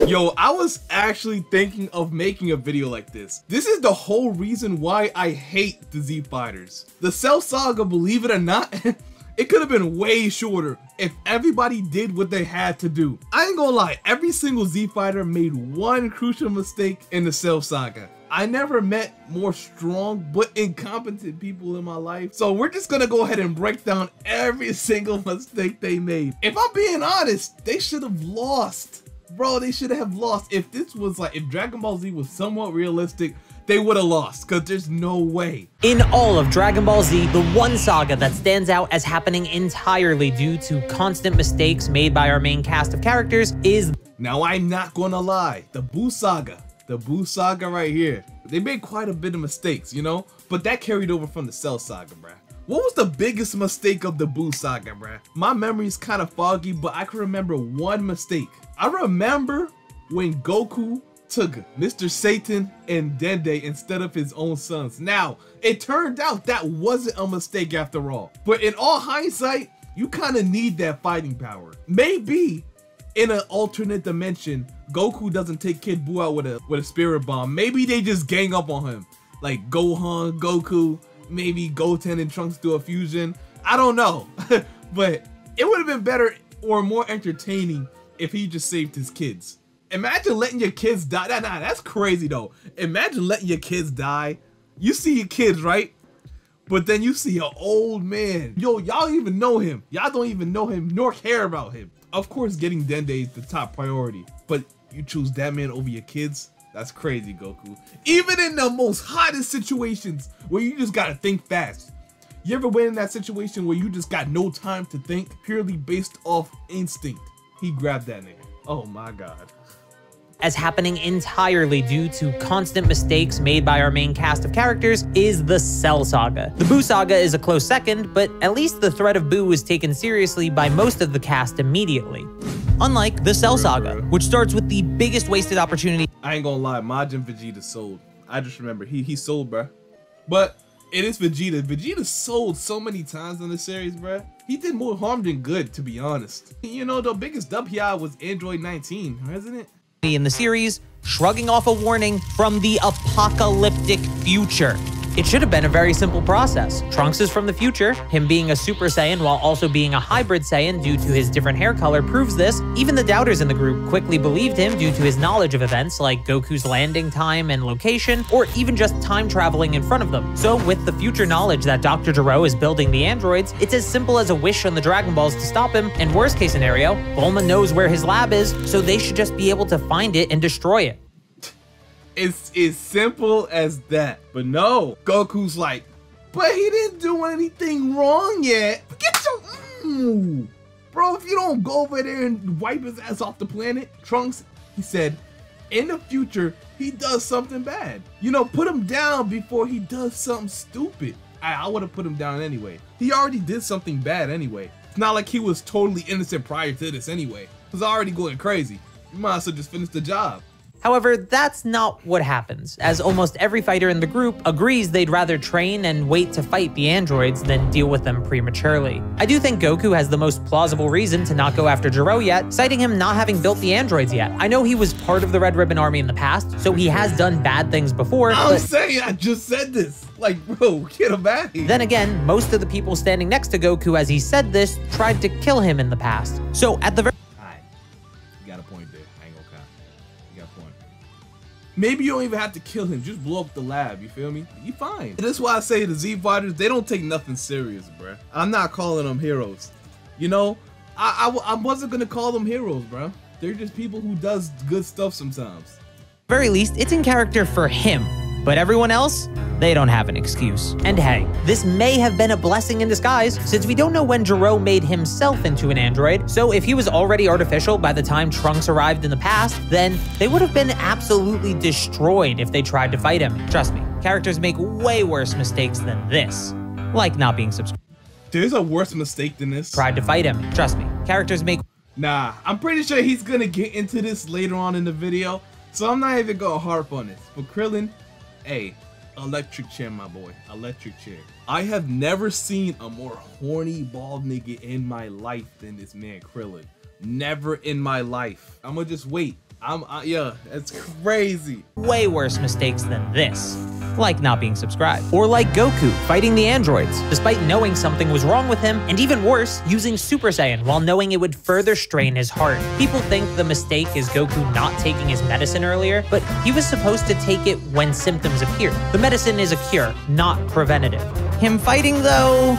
Yo, I was actually thinking of making a video like this. This is the whole reason why I hate the Z Fighters. The Cell Saga, believe it or not, it could have been way shorter if everybody did what they had to do. I ain't gonna lie, every single Z Fighter made one crucial mistake in the Cell Saga. I never met more strong but incompetent people in my life. So we're just gonna go ahead and break down every single mistake they made. If I'm being honest, they should have lost. Bro, they should have lost. If this was like, if Dragon Ball Z was somewhat realistic, they would have lost, because there's no way. In all of Dragon Ball Z, the one saga that stands out as happening entirely due to constant mistakes made by our main cast of characters is... Now, I'm not gonna lie, the Buu Saga. The Buu Saga right here. They made quite a bit of mistakes, you know? But that carried over from the Cell Saga, bruh. What was the biggest mistake of the Buu Saga, bruh? My memory's kind of foggy, but I can remember one mistake. I remember when Goku took Mr. Satan and Dende instead of his own sons. Now, it turned out that wasn't a mistake after all. But in all hindsight, you kind of need that fighting power. Maybe in an alternate dimension, Goku doesn't take Kid Buu out with a spirit bomb. Maybe they just gang up on him. Like Gohan, Goku, maybe Goten and Trunks do a fusion. I don't know. But it would have been better or more entertaining if he just saved his kids. Imagine letting your kids die. Nah, that's crazy though. Imagine letting your kids die. You see your kids, right? But then you see an old man. Yo, y'all don't even know him. Y'all don't even know him nor care about him. Of course, getting Dende is the top priority. But you choose that man over your kids? That's crazy, Goku. Even in the most hottest situations where you just gotta think fast. You ever been in that situation where you just got no time to think, purely based off instinct? He grabbed that nigga. Oh my God. As happening entirely due to constant mistakes made by our main cast of characters is the Cell Saga. The Buu Saga is a close second, but at least the threat of Buu is taken seriously by most of the cast immediately. Unlike the Cell Saga, which starts with the biggest wasted opportunity. I ain't gonna lie, Majin Vegeta sold. I just remember, he sold, bruh. But it is Vegeta. Vegeta sold so many times in the series, bruh. He did more harm than good, to be honest. You know, the biggest dub he had was Android 19, isn't it? In the series, shrugging off a warning from the apocalyptic future. It should have been a very simple process. Trunks is from the future. Him being a Super Saiyan while also being a hybrid Saiyan due to his different hair color proves this. Even the doubters in the group quickly believed him due to his knowledge of events like Goku's landing time and location, or even just time traveling in front of them. So with the future knowledge that Dr. Gero is building the androids, it's as simple as a wish on the Dragon Balls to stop him, and worst case scenario, Bulma knows where his lab is, so they should just be able to find it and destroy it. It's as simple as that. But no, Goku's like, but he didn't do anything wrong yet. Get your... Bro, if you don't go over there and wipe his ass off the planet, Trunks, he said, in the future, he does something bad. You know, put him down before he does something stupid. I would have put him down anyway. He already did something bad anyway. It's not like he was totally innocent prior to this anyway. He was already going crazy. You might as well just finish the job. However, that's not what happens, as almost every fighter in the group agrees they'd rather train and wait to fight the androids than deal with them prematurely. I do think Goku has the most plausible reason to not go after Gero yet, citing him not having built the androids yet. I know he was part of the Red Ribbon Army in the past, so he has done bad things before, I'm saying, I just said this. Like, bro, get him out of here. Then again, most of the people standing next to Goku as he said this tried to kill him in the past. So at the very... You got a point there. I ain't gonna count. You got a point. Maybe you don't even have to kill him. Just blow up the lab. You feel me? You fine. That's why I say the Z Fighters, they don't take nothing serious, bruh. I'm not calling them heroes. You know, I wasn't gonna call them heroes, bruh. They're just people who does good stuff sometimes. Very least, it's in character for him. But everyone else, they don't have an excuse. And hey, this may have been a blessing in disguise, since we don't know when Gero made himself into an android, so if he was already artificial by the time Trunks arrived in the past, then they would have been absolutely destroyed if they tried to fight him. Trust me, characters make way worse mistakes than this. Like not being subscribed. There's a worse mistake than this. Tried to fight him. Trust me, characters make... Nah, I'm pretty sure he's gonna get into this later on in the video, so I'm not even gonna harp on this. But Krillin, hey, electric chair, my boy, electric chair. I have never seen a more horny bald nigga in my life than this man Krillin. Never in my life. I'ma just wait. Yeah, it's crazy. Way worse mistakes than this. Like not being subscribed. Or like Goku fighting the androids, despite knowing something was wrong with him, and even worse, using Super Saiyan while knowing it would further strain his heart. People think the mistake is Goku not taking his medicine earlier, but he was supposed to take it when symptoms appear. The medicine is a cure, not preventative. Him fighting though,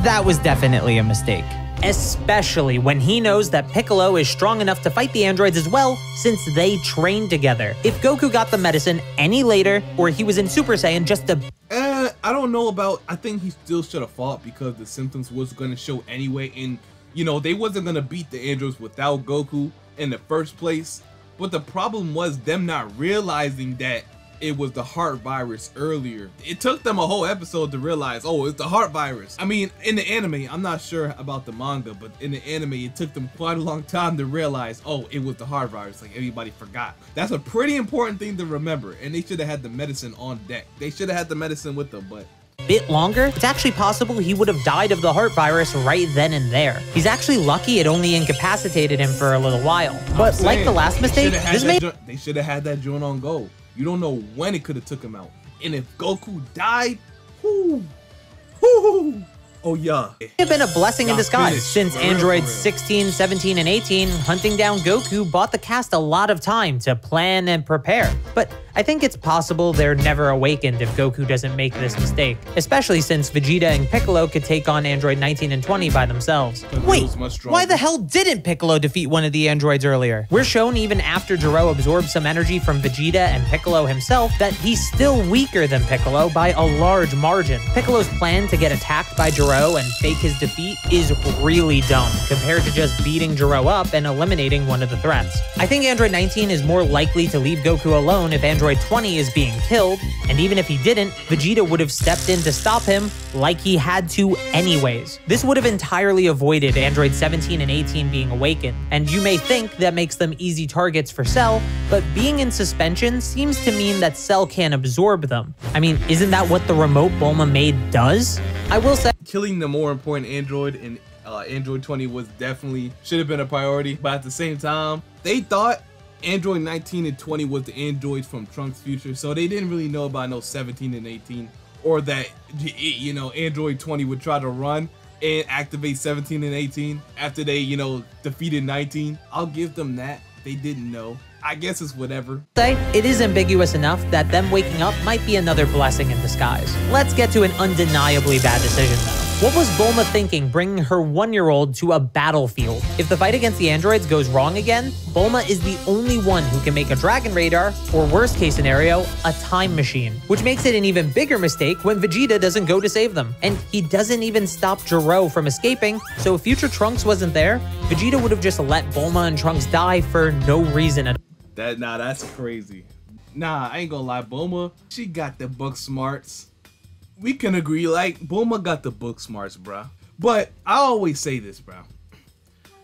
that was definitely a mistake. Especially when he knows that Piccolo is strong enough to fight the androids as well, since they trained together. If Goku got the medicine any later, or he was in Super Saiyan just to... I don't know about... I think he still should have fought because the symptoms was going to show anyway. And, you know, they wasn't going to beat the androids without Goku in the first place. But the problem was them not realizing that it was the heart virus earlier. It took them a whole episode to realize, oh, it's the heart virus. I mean, in the anime, I'm not sure about the manga, but in the anime, it took them quite a long time to realize, oh, it was the heart virus. Like, everybody forgot. That's a pretty important thing to remember, and they should have had the medicine on deck. They should have had the medicine with them, but... bit longer, it's actually possible he would have died of the heart virus right then and there. He's actually lucky it only incapacitated him for a little while. But like the last mistake, they should have had that joint on go. You don't know when it could have took him out. And if Goku died, oh yeah. It would have been a blessing in disguise, since androids 16, 17, and 18 hunting down Goku bought the cast a lot of time to plan and prepare. But I think it's possible they're never awakened if Goku doesn't make this mistake, especially since Vegeta and Piccolo could take on Android 19 and 20 by themselves. Wait, why the hell didn't Piccolo defeat one of the androids earlier? We're shown even after Gero absorbed some energy from Vegeta and Piccolo himself that he's still weaker than Piccolo by a large margin. Piccolo's plan to get attacked by Gero and fake his defeat is really dumb compared to just beating Gero up and eliminating one of the threats. I think Android 19 is more likely to leave Goku alone if Android 20 is being killed, and even if he didn't, Vegeta would have stepped in to stop him like he had to anyways. This would have entirely avoided Android 17 and 18 being awakened, and you may think that makes them easy targets for Cell, but being in suspension seems to mean that Cell can't absorb them. I mean, isn't that what the remote Bulma made does? I will say, killing the more important android in Android 20 was definitely should have been a priority, but at the same time, they thought Android 19 and 20 was the androids from Trunks' future, so they didn't really know about no 17 and 18, or that, you know, Android 20 would try to run and activate 17 and 18 after they, you know, defeated 19. I'll give them that. They didn't know. I guess it's whatever. It is ambiguous enough that them waking up might be another blessing in disguise. Let's get to an undeniably bad decision though. What was Bulma thinking bringing her 1-year-old to a battlefield? If the fight against the androids goes wrong again, Bulma is the only one who can make a Dragon Radar, or worst case scenario, a time machine. Which makes it an even bigger mistake when Vegeta doesn't go to save them. And he doesn't even stop Gero from escaping, so if future Trunks wasn't there, Vegeta would have just let Bulma and Trunks die for no reason at all. Nah, that's crazy. Nah, I ain't gonna lie, Bulma, she got the book smarts. We can agree, like, Bulma got the book smarts, bruh. But I always say this, bruh.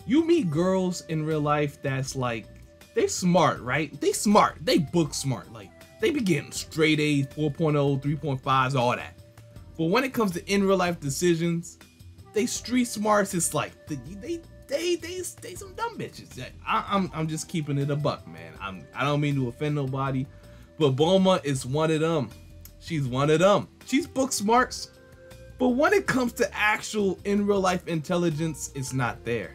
You meet girls in real life that's like, they smart, right? They smart, they book smart. Like, they be getting straight A's, 4.0, 3.5s, all that. But when it comes to in real life decisions, they street smarts, it's like, they some dumb bitches. I'm just keeping it a buck, man. I don't mean to offend nobody, but Bulma is one of them. She's one of them. She's book smarts, but when it comes to actual in real life intelligence, it's not there.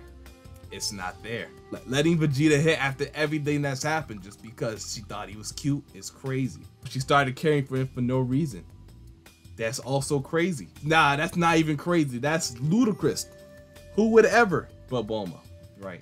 It's not there. Letting Vegeta hit after everything that's happened just because she thought he was cute is crazy. She started caring for him for no reason. That's also crazy. Nah, that's not even crazy. That's ludicrous. Who would ever? But Bulma, right?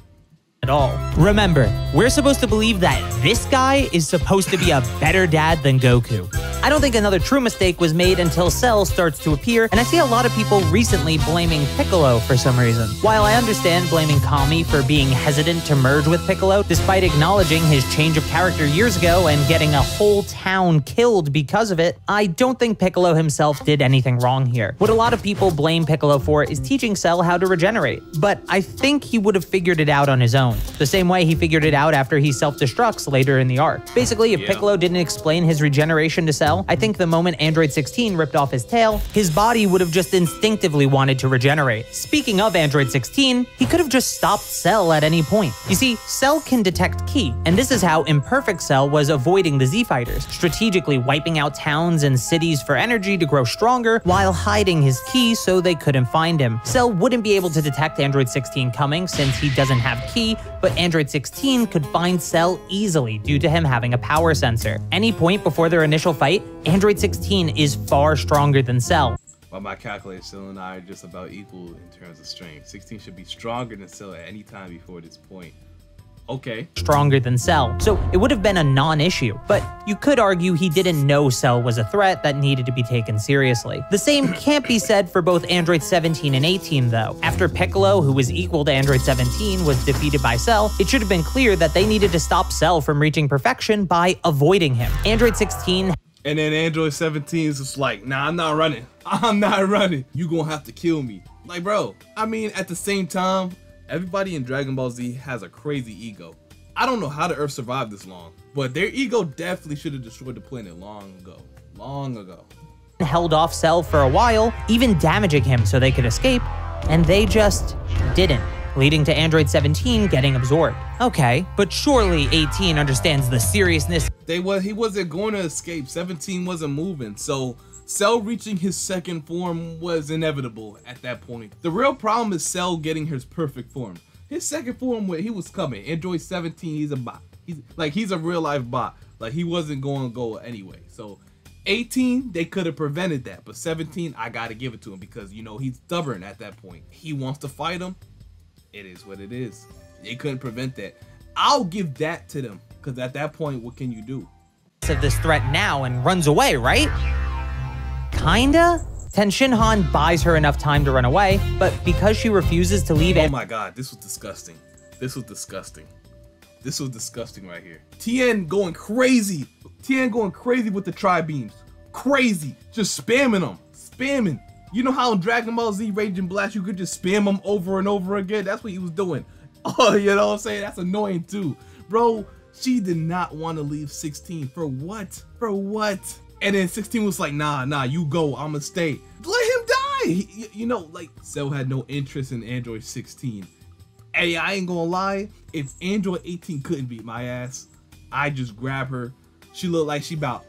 At all. Remember, we're supposed to believe that this guy is supposed to be a better dad than Goku. I don't think another true mistake was made until Cell starts to appear, and I see a lot of people recently blaming Piccolo for some reason. While I understand blaming Kami for being hesitant to merge with Piccolo, despite acknowledging his change of character years ago and getting a whole town killed because of it, I don't think Piccolo himself did anything wrong here. What a lot of people blame Piccolo for is teaching Cell how to regenerate, but I think he would have figured it out on his own, the same way he figured it out after he self-destructs later in the arc. Basically, if Piccolo didn't explain his regeneration to Cell, Cell, I think the moment Android 16 ripped off his tail, his body would have just instinctively wanted to regenerate. Speaking of Android 16, he could have just stopped Cell at any point. You see, Cell can detect ki, and this is how Imperfect Cell was avoiding the Z-Fighters, strategically wiping out towns and cities for energy to grow stronger while hiding his ki so they couldn't find him. Cell wouldn't be able to detect Android 16 coming since he doesn't have ki, but Android 16 could find Cell easily due to him having a power sensor. Any point before their initial fight, Android 16 is far stronger than Cell. By my calculations, Cell and I are just about equal in terms of strength. 16 should be stronger than Cell at any time before this point. Okay. Stronger than Cell, so it would have been a non-issue. But you could argue he didn't know Cell was a threat that needed to be taken seriously. The same can't be said for both Android 17 and 18 though. After Piccolo, who was equal to Android 17, was defeated by Cell, it should have been clear that they needed to stop Cell from reaching perfection by avoiding him. Android 16 and then Android 17 is just like, nah, I'm not running. I'm not running. You gonna have to kill me. Like, bro, I mean, at the same time, everybody in Dragon Ball Z has a crazy ego. I don't know how the Earth survived this long, but their ego definitely should have destroyed the planet long ago. Long ago. Held off Cell for a while, even damaging him so they could escape, and they just didn't, leading to Android 17 getting absorbed. Okay, but surely 18 understands the seriousness. He wasn't going to escape. 17 wasn't moving, so Cell reaching his second form was inevitable at that point. The real problem is Cell getting his perfect form. His second form, he was coming. Android 17, he's a bot. He's a real life bot. Like, he wasn't going to go anyway. So 18, they could have prevented that, but 17, I gotta give it to him because, you know, he's stubborn at that point. He wants to fight him. It is what it is. They couldn't prevent that. I'll give that to them because at that point, what can you do? Of this threat now and runs away, right? Kinda? Ten Shinhan buys her enough time to run away, but because she refuses to leave. Oh my god, this was disgusting. This was disgusting. This was disgusting right here. Tien going crazy. Tien going crazy with the tri-beams. Crazy. Just spamming them. Spamming. You know how in Dragon Ball Z Raging Blast you could just spam them over and over again? That's what he was doing. Oh, you know what I'm saying? That's annoying too. Bro, she did not want to leave 16. For what? For what? And then 16 was like, nah, you go, I'ma stay. Let him die! You know, like, Cell had no interest in Android 16. Hey, I ain't gonna lie, if Android 18 couldn't beat my ass, I just grab her. She looked like she about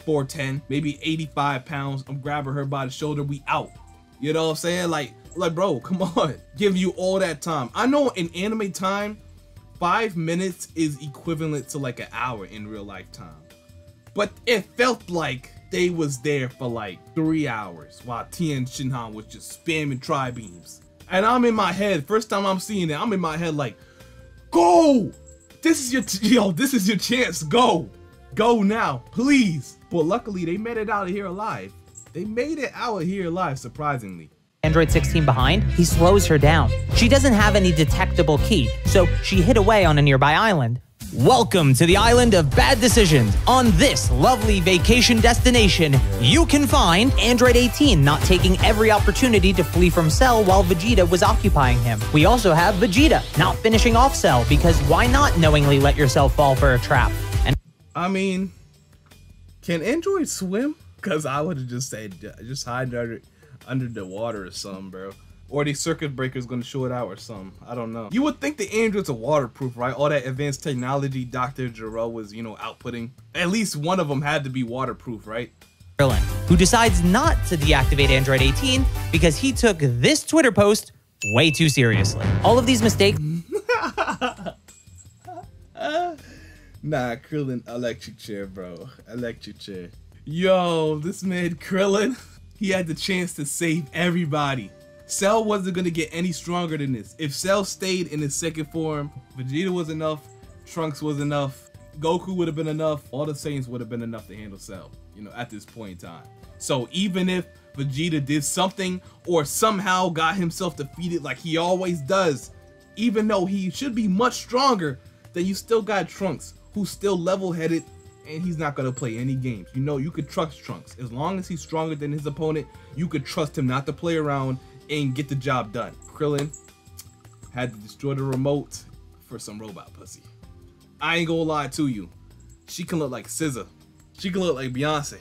4'10", maybe 85 pounds. I'm grabbing her by the shoulder, we out. You know what I'm saying? Like, bro, come on. Give you all that time. I know in anime time, 5 minutes is equivalent to like an hour in real life time. But it felt like they was there for like 3 hours while Tien Shinhan was just spamming tri-beams. And I'm in my head, first time I'm seeing it, I'm in my head like, go! This is this is your chance, go! Go now, please! But luckily they made it out of here alive. They made it out of here alive, surprisingly. Android 16 behind, he slows her down. She doesn't have any detectable ki, so she hid away on a nearby island. Welcome to the island of bad decisions. On this lovely vacation destination, you can find Android 18 not taking every opportunity to flee from Cell while Vegeta was occupying him. We also have Vegeta not finishing off Cell because why not knowingly let yourself fall for a trap? And I mean, can Android swim? Because I would have just said, just hide under the water or something, bro. Or the circuit breaker's gonna show it out or something. I don't know. You would think the androids are waterproof, right? All that advanced technology Dr. Gero was, you know, outputting. At least one of them had to be waterproof, right? Krillin, who decides not to deactivate Android 18 because he took this Twitter post way too seriously. All of these mistakes. Nah, Krillin, electric chair, bro. Electric chair. Yo, this man Krillin, he had the chance to save everybody. Cell wasn't gonna get any stronger than this. If Cell stayed in his second form, Vegeta was enough, Trunks was enough, Goku would have been enough, all the Saiyans would have been enough to handle Cell, you know, at this point in time. So even if Vegeta did something or somehow got himself defeated like he always does, even though he should be much stronger, then you still got Trunks, who's still level-headed, and he's not gonna play any games. You know, you could trust Trunks. As long as he's stronger than his opponent, you could trust him not to play around and get the job done. Krillin had to destroy the remote for some robot pussy. I ain't gonna lie to you. She can look like SZA. She can look like Beyonce.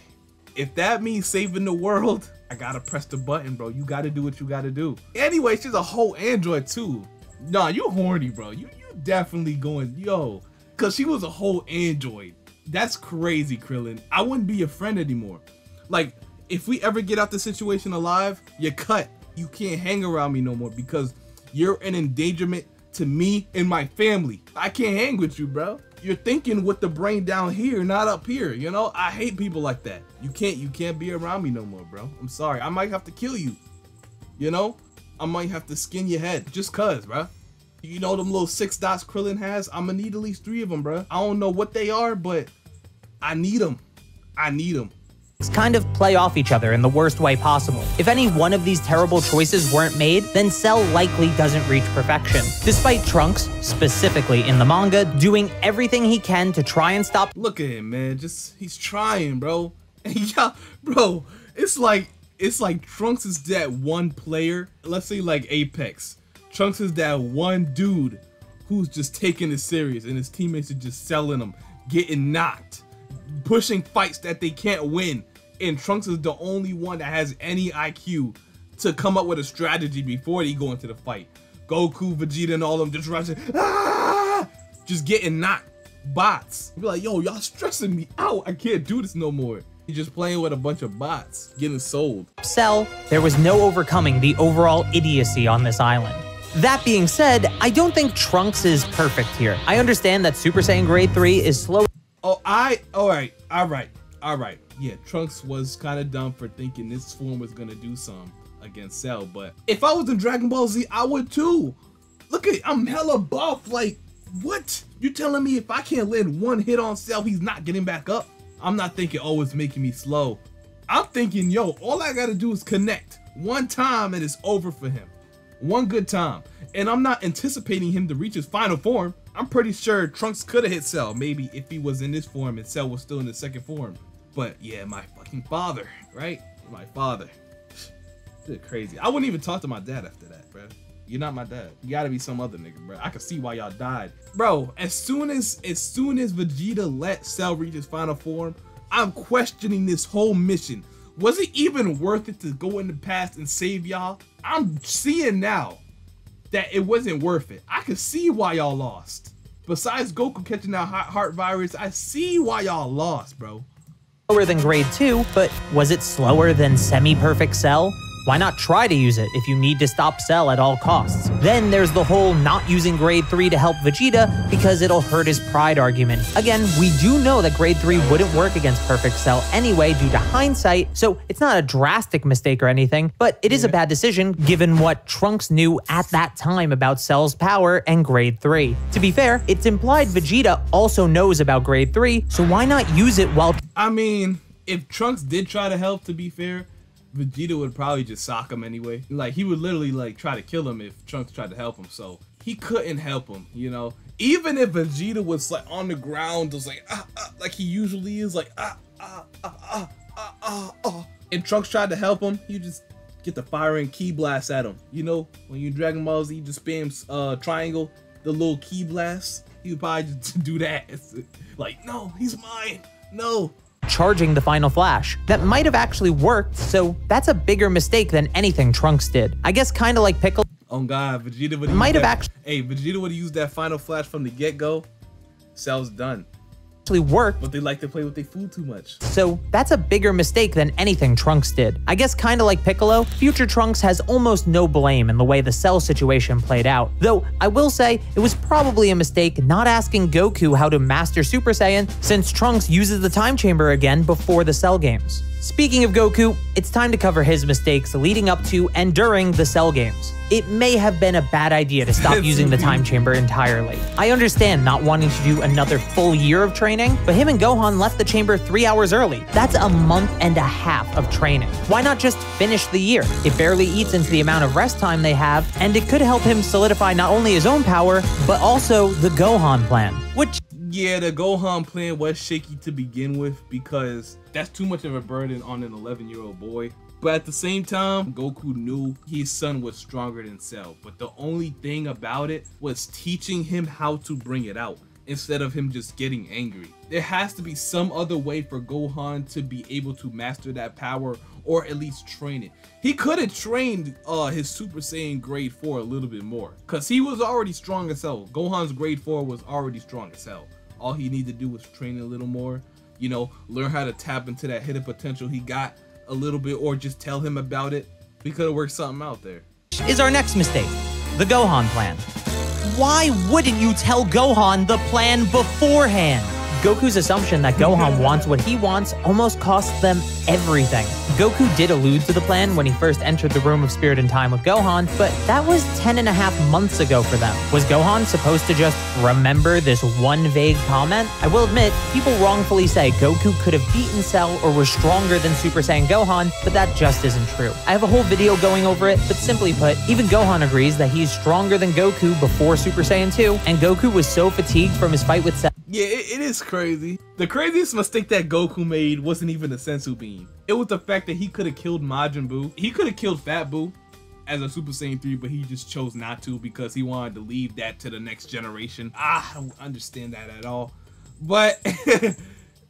if that means saving the world, I gotta press the button, bro. You gotta do what you gotta do. Anyway, she's a whole android too. Nah, you horny, bro. You definitely going, yo. Cause she was a whole android. That's crazy, Krillin. I wouldn't be your friend anymore. Like, if we ever get out the situation alive, you're cut. You can't hang around me no more because you're an endangerment to me and my family. I can't hang with you, bro. You're thinking with the brain down here, not up here, you know? I hate people like that. You can't be around me no more, bro. I'm sorry. I might have to kill you. You know? I might have to skin your head just cuz, bro. You know them little 6 dots Krillin has? I'm gonna need at least 3 of them, bro. I don't know what they are, but I need them. I need them. Kind of play off each other in the worst way possible. If any one of these terrible choices weren't made, then Cell likely doesn't reach perfection. Despite Trunks, specifically in the manga, doing everything he can to try and stop. Look at him, man. He's trying, bro. Yeah, bro. It's like Trunks is that one player. Let's say like Apex. Trunks is that one dude who's just taking it serious, and his teammates are just selling him, getting knocked, pushing fights that they can't win. And Trunks is the only one that has any IQ to come up with a strategy before they go into the fight. Goku, Vegeta, and all of them just rushing, just getting knocked. Bots. Be like, yo, y'all stressing me out. I can't do this no more. He's just playing with a bunch of bots, getting sold. Cell, there was no overcoming the overall idiocy on this island. That being said, I don't think Trunks is perfect here. I understand that Super Saiyan Grade 3 is slow. Oh, all right. Yeah, Trunks was kind of dumb for thinking this form was gonna do something against Cell, but if I was in Dragon Ball Z, I would too. Look at, I'm hella buff. Like, what? You telling me if I can't land one hit on Cell, he's not getting back up? I'm not thinking, oh, it's making me slow. I'm thinking, yo, all I gotta do is connect one time and it's over for him. One good time. And I'm not anticipating him to reach his final form. I'm pretty sure Trunks could have hit Cell, maybe if he was in this form and Cell was still in the second form. But yeah, my fucking father, right? My father. You're crazy. I wouldn't even talk to my dad after that, bro. You're not my dad. You gotta be some other nigga, bro. I can see why y'all died. Bro, as soon as Vegeta let Cell reach his final form, I'm questioning this whole mission. Was it even worth it to go in the past and save y'all? I'm seeing now that it wasn't worth it. I can see why y'all lost. Besides Goku catching that heart virus, I see why y'all lost, bro. Slower than Grade 2, but was it slower than semi-perfect Cell? Why not try to use it if you need to stop Cell at all costs? Then there's the whole not using Grade 3 to help Vegeta because it'll hurt his pride argument. Again, we do know that Grade 3 wouldn't work against Perfect Cell anyway due to hindsight, so it's not a drastic mistake or anything, but it is a bad decision given what Trunks knew at that time about Cell's power and Grade 3. To be fair, it's implied Vegeta also knows about Grade 3, so why not use it while... I mean, if Trunks did try to help, to be fair, Vegeta would probably just sock him anyway. Like, he would literally, like, try to kill him if Trunks tried to help him. So, he couldn't help him, you know? Even if Vegeta was, like, on the ground, just like he usually is, like, and Trunks tried to help him, you just get the firing ki blast at him. You know, when you Dragon Ball Z, you just spam triangle, the little ki blast. He would probably just do that. It's like, no, he's mine. No. Charging the final flash. That might have actually worked, so that's a bigger mistake than anything Trunks did. I guess kind of like Piccolo. Oh god, Vegeta would Vegeta would have used that final flash from the get-go. Cell's done. Actually worked, but they like to play with their food too much. So that's a bigger mistake than anything Trunks did. I guess kind of like Piccolo, future Trunks has almost no blame in the way the Cell situation played out. Though I will say it was probably a mistake not asking Goku how to master Super Saiyan since Trunks uses the time chamber again before the Cell games. Speaking of Goku, it's time to cover his mistakes leading up to and during the Cell games. It may have been a bad idea to stop using the time chamber entirely. I understand not wanting to do another full year of training, but him and Gohan left the chamber 3 hours early. That's a month and a half of training. Why not just finish the year? It barely eats into the amount of rest time they have, and it could help him solidify not only his own power, but also the Gohan plan, which... Yeah, the Gohan plan was shaky to begin with because that's too much of a burden on an 11-year-old boy. But at the same time, Goku knew his son was stronger than Cell. But the only thing about it was teaching him how to bring it out. instead of him just getting angry. There has to be some other way for Gohan to be able to master that power, or at least train it. He could have trained his Super Saiyan grade 4 a little bit more, because he was already strong as hell. Gohan's grade 4 was already strong as hell. All he needed to do was train it a little more, you know, learn how to tap into that hidden potential he got a little bit, or just tell him about it. We could have worked something out there. Is our next mistake, the Gohan plan. Why wouldn't you tell Gohan the plan beforehand? Goku's assumption that Gohan wants what he wants almost costs them everything. Goku did allude to the plan when he first entered the Room of Spirit and Time with Gohan, but that was 10.5 months ago for them. Was Gohan supposed to just remember this one vague comment? I will admit, people wrongfully say Goku could have beaten Cell or was stronger than Super Saiyan Gohan, but that just isn't true. I have a whole video going over it, but simply put, even Gohan agrees that he's stronger than Goku before Super Saiyan 2, and Goku was so fatigued from his fight with Cell. Yeah, it is crazy. The craziest mistake that Goku made wasn't even the Senzu Bean. It was the fact that he could have killed Majin Buu. He could have killed Fat Buu as a Super Saiyan 3, but he just chose not to because he wanted to leave that to the next generation. I don't understand that at all. But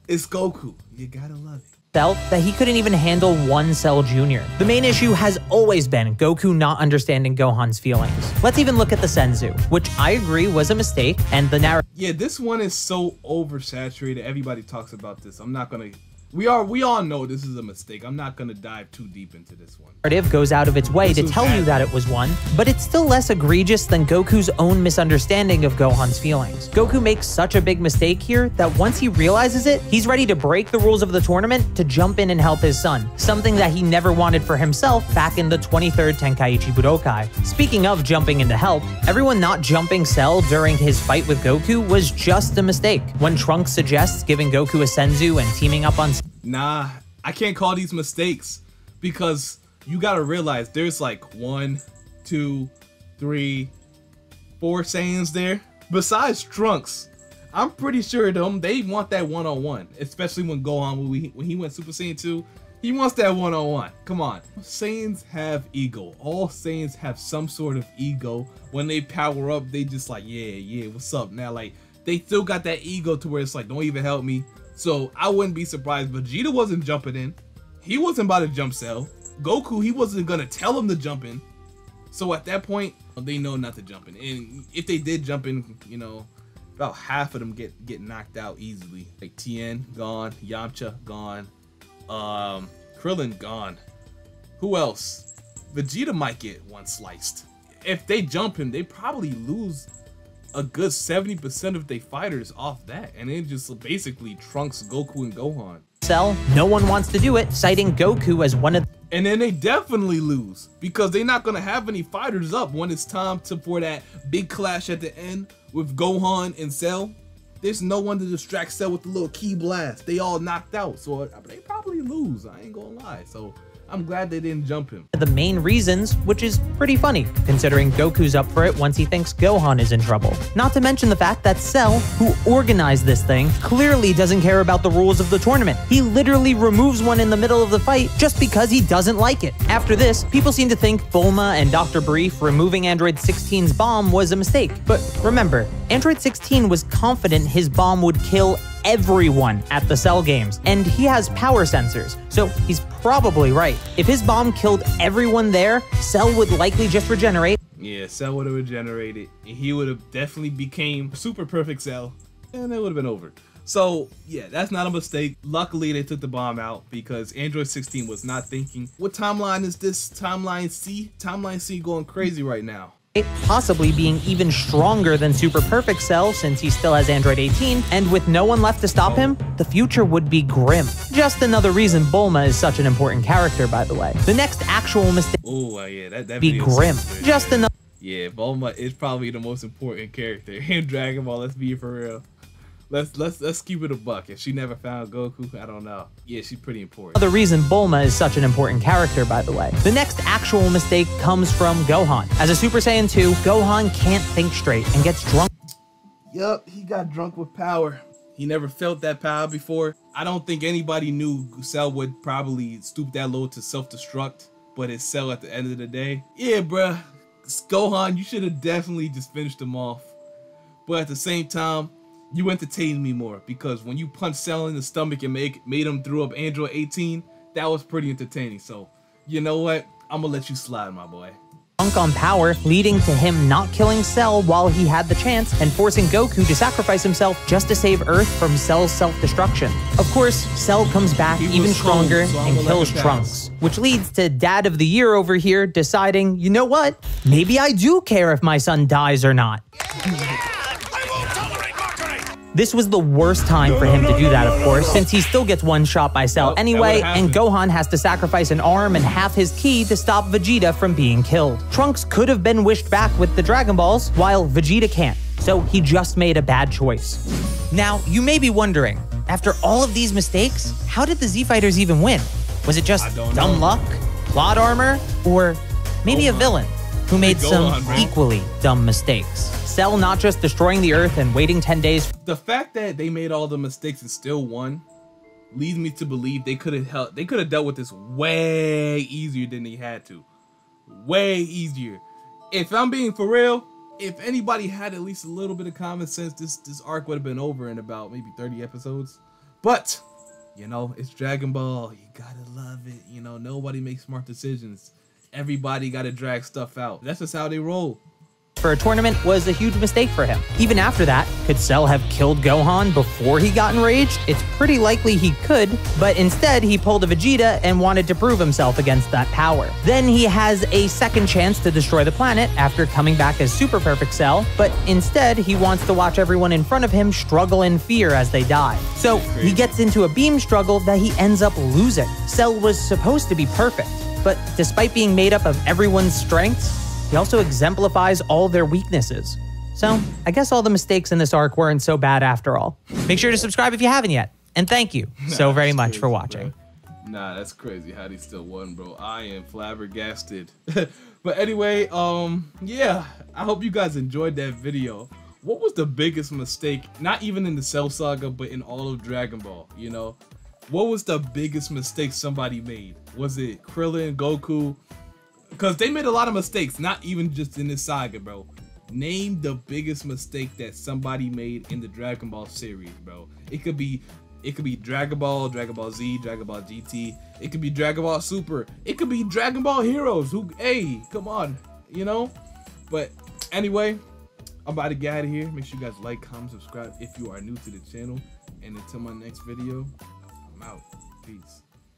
it's Goku. You gotta love it. Felt that he couldn't even handle one Cell Jr. The main issue has always been Goku not understanding Gohan's feelings. Let's even look at the Senzu, which I agree was a mistake, and the narrative. Yeah, this one is so oversaturated. Everybody talks about this. I'm not gonna. We all know this is a mistake. I'm not gonna dive too deep into this one. Narrative goes out of its way to tell you that it was one, but it's still less egregious than Goku's own misunderstanding of Gohan's feelings. Goku makes such a big mistake here that once he realizes it, he's ready to break the rules of the tournament to jump in and help his son, something that he never wanted for himself back in the 23rd Tenkaichi Budokai. Speaking of jumping in to help, everyone not jumping Cell during his fight with Goku was just a mistake. When Trunks suggests giving Goku a Senzu and teaming up on Nah, I can't call these mistakes because you gotta realize there's like 1, 2, 3, 4 Saiyans there. Besides Trunks, I'm pretty sure they want that one-on-one, especially when Gohan, when he went Super Saiyan 2, he wants that one-on-one. Come on. Saiyans have ego. All Saiyans have some sort of ego. When they power up, they just like, yeah, what's up now? Like, they still got that ego to where it's like, don't even help me. So I wouldn't be surprised. Vegeta wasn't jumping in. He wasn't about to jump Cell. Goku, he wasn't gonna tell him to jump in. So at that point, they know not to jump in. And if they did jump in, you know, about half of them get knocked out easily. Like Tien gone, Yamcha gone, Krillin gone. Who else? Vegeta might get one sliced. If they jump him, they probably lose a good 70% of their fighters off that, and it just basically Trunks, Goku, and Gohan. Cell, no one wants to do it, citing Goku as one of. And then they definitely lose because they're not gonna have any fighters up when it's time for that big clash at the end with Gohan and Cell. There's no one to distract Cell with the little key blast. They all knocked out, so they probably lose. I ain't gonna lie. So I'm glad they didn't jump him. The main reasons, which is pretty funny, considering Goku's up for it once he thinks Gohan is in trouble. Not to mention the fact that Cell, who organized this thing, clearly doesn't care about the rules of the tournament. He literally removes one in the middle of the fight just because he doesn't like it. After this, people seem to think Bulma and Dr. Brief removing Android 16's bomb was a mistake. But remember, Android 16 was confident his bomb would kill everyone at the Cell games, and he has power sensors, so he's probably right. If his bomb killed everyone there, Cell would likely just regenerate. Yeah, Cell would have regenerated, and he would have definitely became super perfect Cell, and it would have been over. So yeah, that's not a mistake. Luckily, they took the bomb out because Android 16 was not thinking, what timeline is this? Timeline C? Timeline C going crazy right now. Possibly being even stronger than Super Perfect Cell since he still has Android 18, and with no one left to stop him, the future would be grim. Just another reason Bulma is such an important character, by the way. The next actual mistake that be grim. Just another. Yeah, Bulma is probably the most important character in Dragon Ball. Let's be for real. Let's keep it a buck. If she never found Goku, I don't know. Yeah, she's pretty important. The reason Bulma is such an important character, by the way. The next actual mistake comes from Gohan. As a Super Saiyan 2, Gohan can't think straight and gets drunk. Yup, he got drunk with power. He never felt that power before. I don't think anybody knew Cell would probably stoop that low to self-destruct, but it's Cell at the end of the day. Yeah, bruh. Gohan, you should have definitely just finished him off. But at the same time, you entertained me more, because when you punched Cell in the stomach and made him throw up Android 18, that was pretty entertaining. So, you know what? I'm gonna let you slide, my boy. Trunk on power, leading to him not killing Cell while he had the chance and forcing Goku to sacrifice himself just to save Earth from Cell's self-destruction. Of course, Cell comes back even stronger and kills Trunks, which leads to Dad of the Year over here deciding, you know what? Maybe I do care if my son dies or not. This was the worst time for him to do that, of course, since he still gets one shot by Cell anyway, and Gohan has to sacrifice an arm and half his ki to stop Vegeta from being killed. Trunks could have been wished back with the Dragon Balls, while Vegeta can't, so he just made a bad choice. Now, you may be wondering, after all of these mistakes, how did the Z-Fighters even win? Was it just dumb luck, plot armor, or maybe a villain who made some equally dumb mistakes? Cell not just destroying the Earth and waiting 10 days. The fact that they made all the mistakes and still won leads me to believe they could have dealt with this way easier than they had to. Way easier. If I'm being for real, if anybody had at least a little bit of common sense, this arc would have been over in about maybe 30 episodes. But, you know, it's Dragon Ball. You gotta love it. You know, nobody makes smart decisions. Everybody gotta drag stuff out. That's just how they roll. For a tournament was a huge mistake for him. Even after that, could Cell have killed Gohan before he got enraged? It's pretty likely he could, but instead he pulled a Vegeta and wanted to prove himself against that power. Then he has a second chance to destroy the planet after coming back as Super Perfect Cell, but instead he wants to watch everyone in front of him struggle in fear as they die. So he gets into a beam struggle that he ends up losing. Cell was supposed to be perfect, but despite being made up of everyone's strengths, he also exemplifies all their weaknesses. So, I guess all the mistakes in this arc weren't so bad after all. Make sure to subscribe if you haven't yet. And thank you so very much for watching. Bro. Nah, that's crazy how they still won, bro. I am flabbergasted. But anyway, yeah, I hope you guys enjoyed that video. What was the biggest mistake, not even in the Cell Saga, but in all of Dragon Ball, you know? What was the biggest mistake somebody made? Was it Krillin, Goku? Because they made a lot of mistakes, not even just in this saga, bro. Name the biggest mistake that somebody made in the Dragon Ball series, bro. It could be Dragon Ball, Dragon Ball Z, Dragon Ball GT. It could be Dragon Ball Super. It could be Dragon Ball Heroes. Who, hey, come on, you know? But anyway, I'm about to get out of here. Make sure you guys like, comment, subscribe if you are new to the channel. And until my next video, I'm out. Peace.